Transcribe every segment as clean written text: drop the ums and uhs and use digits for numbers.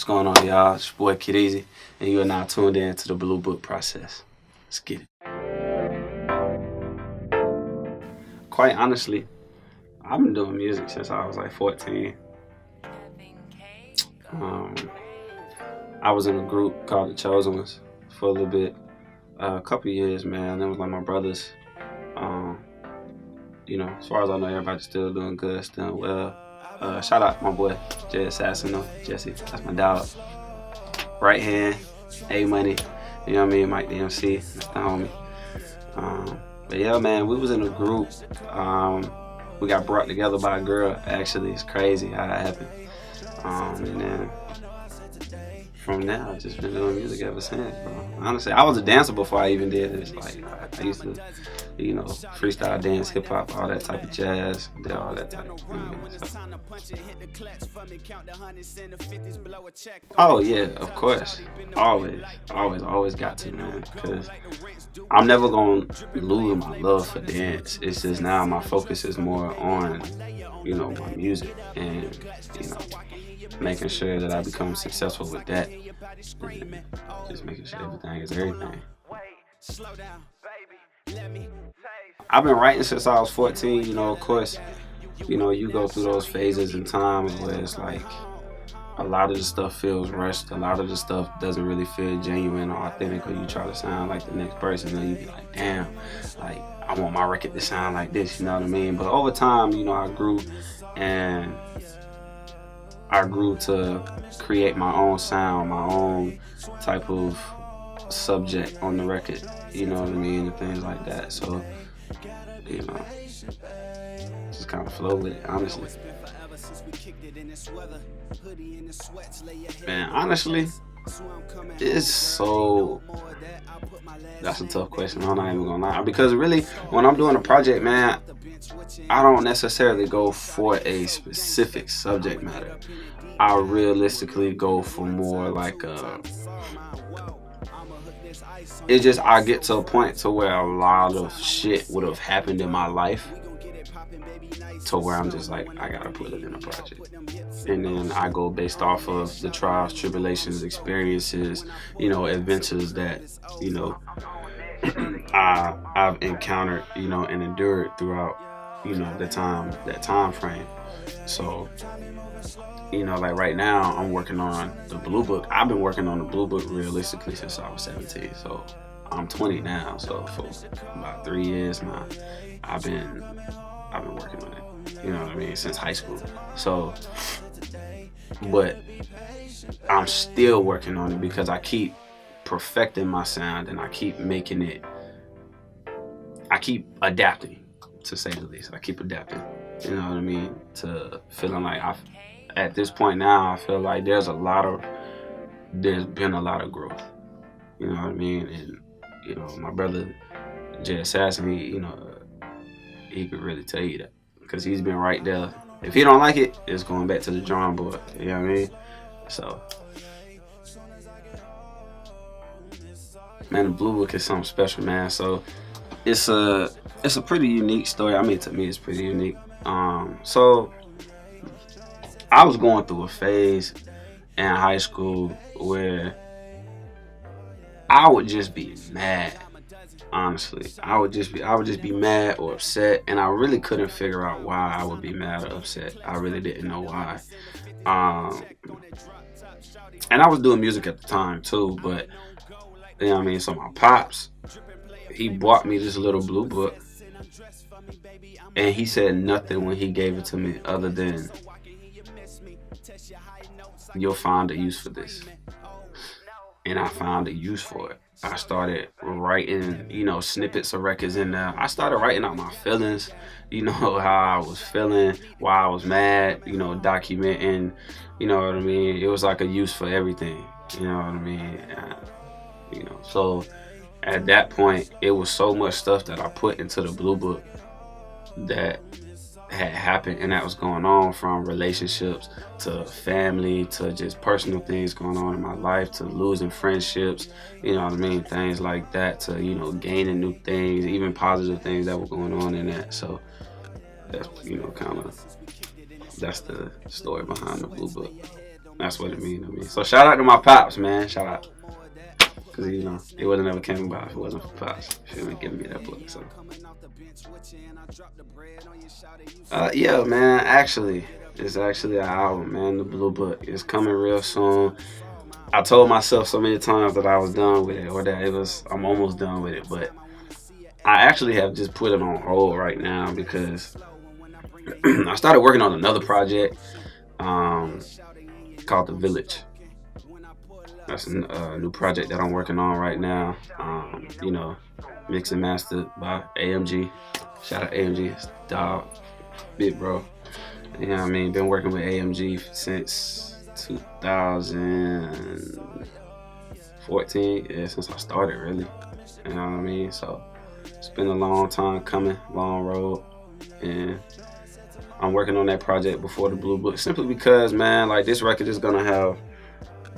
going on, y'all? It's your boy KiDD, and you are now tuned in to the Blue Book process. Let's get it. Quite honestly, I've been doing music since I was like 14. I was in a group called The Chosen Ones for a little bit, a couple years, man. It was like my brothers. As far as I know, everybody's still doing good, still doing well. Shout out my boy Jesse. That's my dog. Right hand, A Money. You know what I mean? Mike DMC. That's the homie. But yeah, man, we was in a group. We got brought together by a girl. Actually, it's crazy how it happened. And then from there, I've just been doing music ever since, bro. Honestly, I was a dancer before I even did this. Like, I used to, freestyle dance, hip hop, all that type of jazz, did all that type of thing. Oh yeah, of course. Always got to, man. Because I'm never gonna lose my love for dance. It's just now my focus is more on, my music and, making sure that I become successful with that. And just making sure everything is everything. I've been writing since I was 14, of course, you go through those phases and times where it's like a lot of the stuff feels rushed, a lot of the stuff doesn't really feel genuine or authentic, or you try to sound like the next person and you be like, damn, like I want my record to sound like this, you know what I mean? But over time, I grew and I grew to create my own sound, my own type of subject on the record, you know what I mean, and things like that. So, just kind of flow with it, honestly. Man, honestly, it's so... That's a tough question, I'm not even gonna lie. Because really, when I'm doing a project, man, I don't necessarily go for a specific subject matter. I realistically go for more like I get to a point to where a lot of shit would have happened in my life to where I'm just like, I gotta put it in a project. And then I go based off of the trials, tribulations, experiences, adventures that, I've encountered, and endured throughout, that time frame. So, like right now, I'm working on the Blue Book. I've been working on the Blue Book realistically since I was 17. So I'm 20 now. So for about 3 years now, I've been working on it. You know what I mean? Since high school. So, but I'm still working on it because I keep perfecting my sound and I keep making it. I keep adapting, to say the least. I keep adapting. You know what I mean? To feeling like at this point now, I feel like there's been a lot of growth. You know what I mean? And, my brother, Jay Assassin, he could really tell you that. Because he's been right there. If he don't like it, it's going back to the drawing board. You know what I mean? So, man, the Blue Book is something special, man. So, it's a pretty unique story. I mean, to me, it's pretty unique. So I was going through a phase in high school where I would just be mad. Honestly, I would just be mad or upset, and I really couldn't figure out why I would be mad or upset. I really didn't know why. And I was doing music at the time too, but you know what I mean. So my pops, he bought me this little Blue Book, and he said nothing when he gave it to me other than, you'll find a use for this. And I found a use for it. I started writing, snippets of records in there. I started writing out my feelings, how I was feeling, why I was mad, documenting, you know what I mean? It was like a use for everything, you know what I mean? So at that point, it was so much stuff that I put into the Blue Book that had happened and that was going on, from relationships to family to just personal things going on in my life, to losing friendships, things like that, to gaining new things, even positive things that were going on in that. So that's that's the story behind the Blue Book. That's what it means to me. So shout out to my pops, man. Shout out. Cause you know, it wouldn't ever came about if it wasn't for pops. She wouldn't give me that book. So yeah, man, actually, it's actually an album, man. The Blue Book is coming real soon. I told myself so many times that I was done with it, or that I'm almost done with it, but I actually have just put it on hold right now because I started working on another project called The Village. That's a new project that I'm working on right now. You know, mixed and mastered by AMG. Shout out AMG, it's dog, big bro. You know what I mean? Been working with AMG since 2014. Yeah, since I started, really. You know what I mean? So it's been a long time coming, long road, and I'm working on that project before the Blue Book simply because, man, like this record is gonna have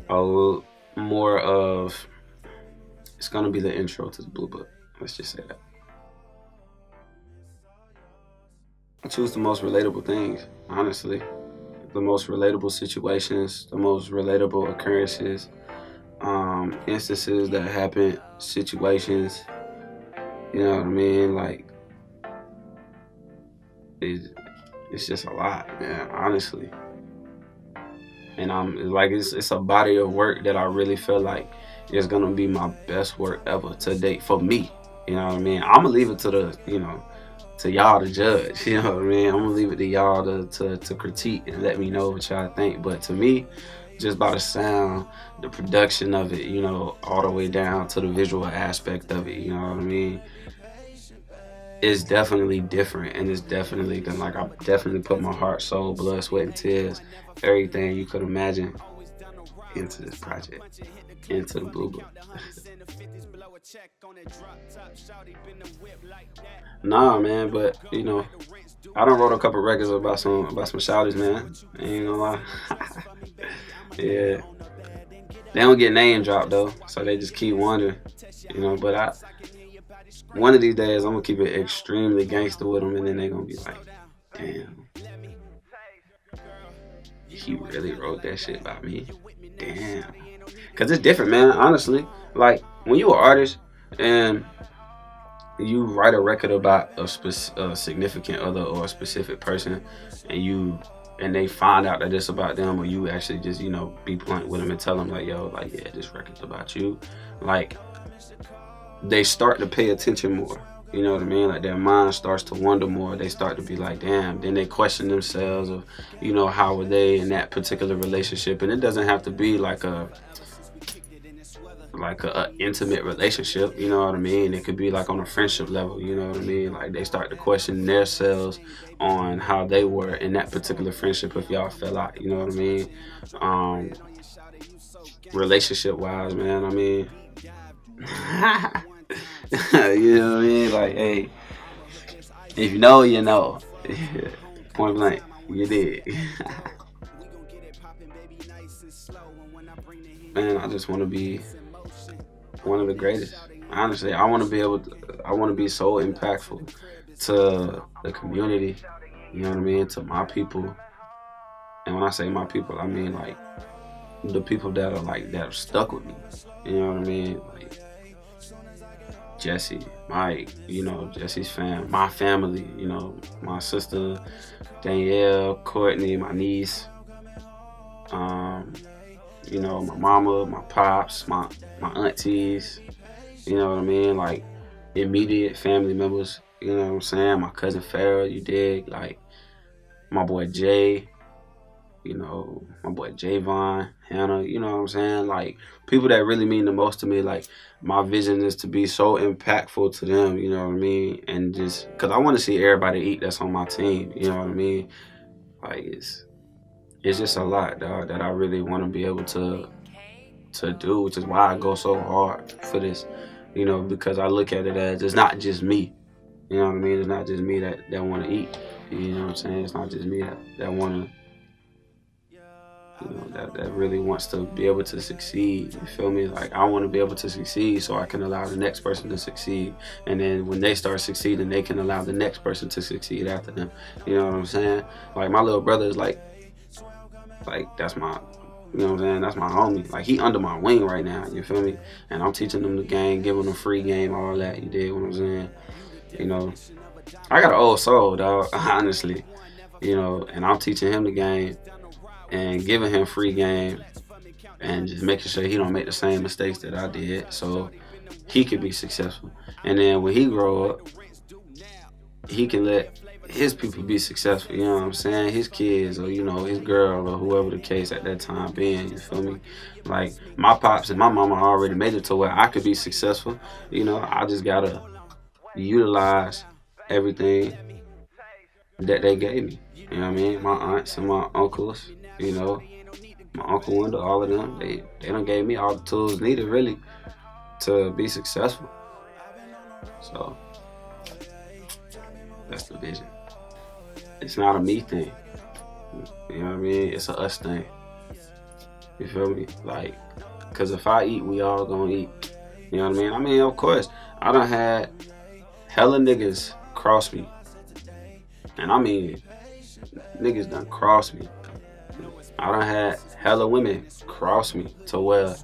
a more of, it's gonna be the intro to the Blue Book. Let's just say that. I choose the most relatable things, honestly. The most relatable situations, the most relatable occurrences, instances that happen, situations. You know what I mean? Like, it's just a lot, man, honestly. And it's a body of work that I really feel like is gonna be my best work ever to date for me. You know what I mean? I'm gonna leave it to to y'all to judge. You know what I mean? I'm gonna leave it to y'all to critique and let me know what y'all think. But to me, just by the sound, the production of it, you know, all the way down to the visual aspect of it, you know what I mean? It's definitely different, and it's definitely like I definitely put my heart, soul, blood, sweat, and tears, everything you could imagine into this project, into the Blue Book. Nah, man, but you know, I done wrote a couple records about some shouties, man. I ain't gonna lie. Yeah, they don't get name dropped though, so they just keep wondering, you know. But one of these days, I'm gonna keep it extremely gangster with them, and then they gonna be like, damn, he really wrote that shit about me. Damn. Cause it's different, man, honestly. Like, when you an artist and you write a record about a significant other or a specific person, and they find out that it's about them, or you actually just, you know, be blunt with them and tell them like, yo, like, yeah, this record's about you. Like, they start to pay attention more. You know what I mean? Like, their mind starts to wonder more. They start to be like, damn. Then they question themselves of, you know, how were they in that particular relationship? And it doesn't have to be like a intimate relationship, you know what I mean? It could be like on a friendship level, you know what I mean? Like, they start to question themselves on how they were in that particular friendship if y'all fell out, you know what I mean? Relationship wise, man, I mean, you know what I mean? Like, hey, if you know, you know. Point blank, you did. Man, I just want to be one of the greatest. Honestly, I want to be so impactful to the community, you know what I mean, to my people. And when I say my people, I mean like the people that are stuck with me, you know what I mean? Like Jesse, Mike, you know, Jesse's my family, you know, my sister Danielle, Courtney, my niece, you know, my mama, my pops, my aunties, you know what I mean? Like, immediate family members, you know what I'm saying? My cousin Farrell, you dig? Like, my boy Jay, you know, my boy Javon, Hannah, you know what I'm saying? Like, people that really mean the most to me. Like, my vision is to be so impactful to them, you know what I mean? And just, because I want to see everybody eat that's on my team, you know what I mean? Like, it's just a lot, dog, that I really want to be able to do, which is why I go so hard for this, you know, because I look at it as it's not just me, you know what I mean? It's not just me that want to eat, you know what I'm saying? It's not just me that want to, you know, that really wants to be able to succeed, you feel me? Like, I want to be able to succeed so I can allow the next person to succeed, and then when they start succeeding, they can allow the next person to succeed after them, you know what I'm saying? Like, my little brother is like that's my You know what I'm saying? That's my homie. Like, he under my wing right now, you feel me? And I'm teaching him the game, giving him free game, all that. You dig what I'm saying? You know, I got an old soul, dog, honestly. You know, and I'm teaching him the game and giving him free game and just making sure he don't make the same mistakes that I did so he could be successful. And then when he grow up, he can let his people be successful, you know what I'm saying? His kids or, you know, his girl or whoever the case at that time being, you feel me? Like, my pops and my mama already made it to where I could be successful. You know, I just gotta utilize everything that they gave me. You know what I mean? My aunts and my uncles, you know, my Uncle Wendell, all of them, they done gave me all the tools needed really to be successful. So that's the vision. It's not a me thing. You know what I mean? It's a us thing. You feel me? Like, cause if I eat, we all gonna eat. You know what I mean? I mean, of course, I done had hella niggas cross me. And I mean, niggas done cross me. I done had hella women cross me to where,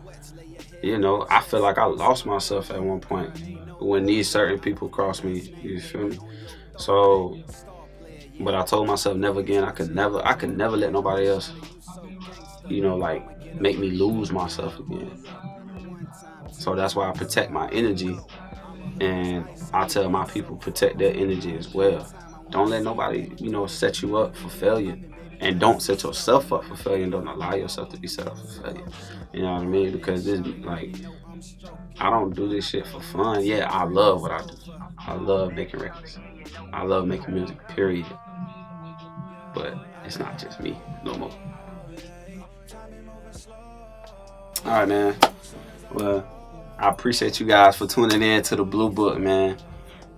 you know, I feel like I lost myself at one point when these certain people crossed me. You feel me? So, but I told myself never again. I could never let nobody else, you know, like, make me lose myself again. So that's why I protect my energy, and I tell my people protect their energy as well. Don't let nobody, you know, set you up for failure. And don't set yourself up for failure, and don't allow yourself to be set up for failure. You know what I mean? Because this, like, I don't do this shit for fun. Yeah, I love what I do. I love making records. I love making music, period. But it's not just me no more. Alright, man. Well, I appreciate you guys for tuning in to the Blue Book, man.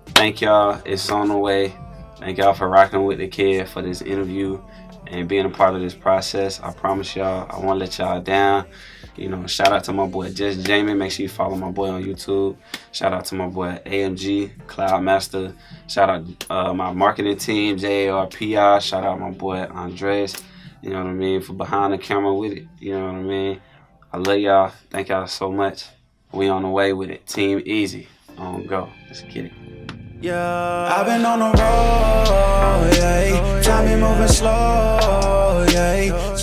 Thank y'all. It's on the way. Thank y'all for rocking with the kid for this interview and being a part of this process. I promise y'all, I won't let y'all down. You know, shout out to my boy Just Jamie. Make sure you follow my boy on YouTube. Shout out to my boy AMG, Cloudmaster. Shout out my marketing team, JARPI. Shout out my boy Andres, you know what I mean, for behind the camera with it. You know what I mean? I love y'all. Thank y'all so much. We on the way with it. Team Eazzyy. On go. Let's get it. Yeah, I've been on the road, yeah. Time be moving slow, yeah.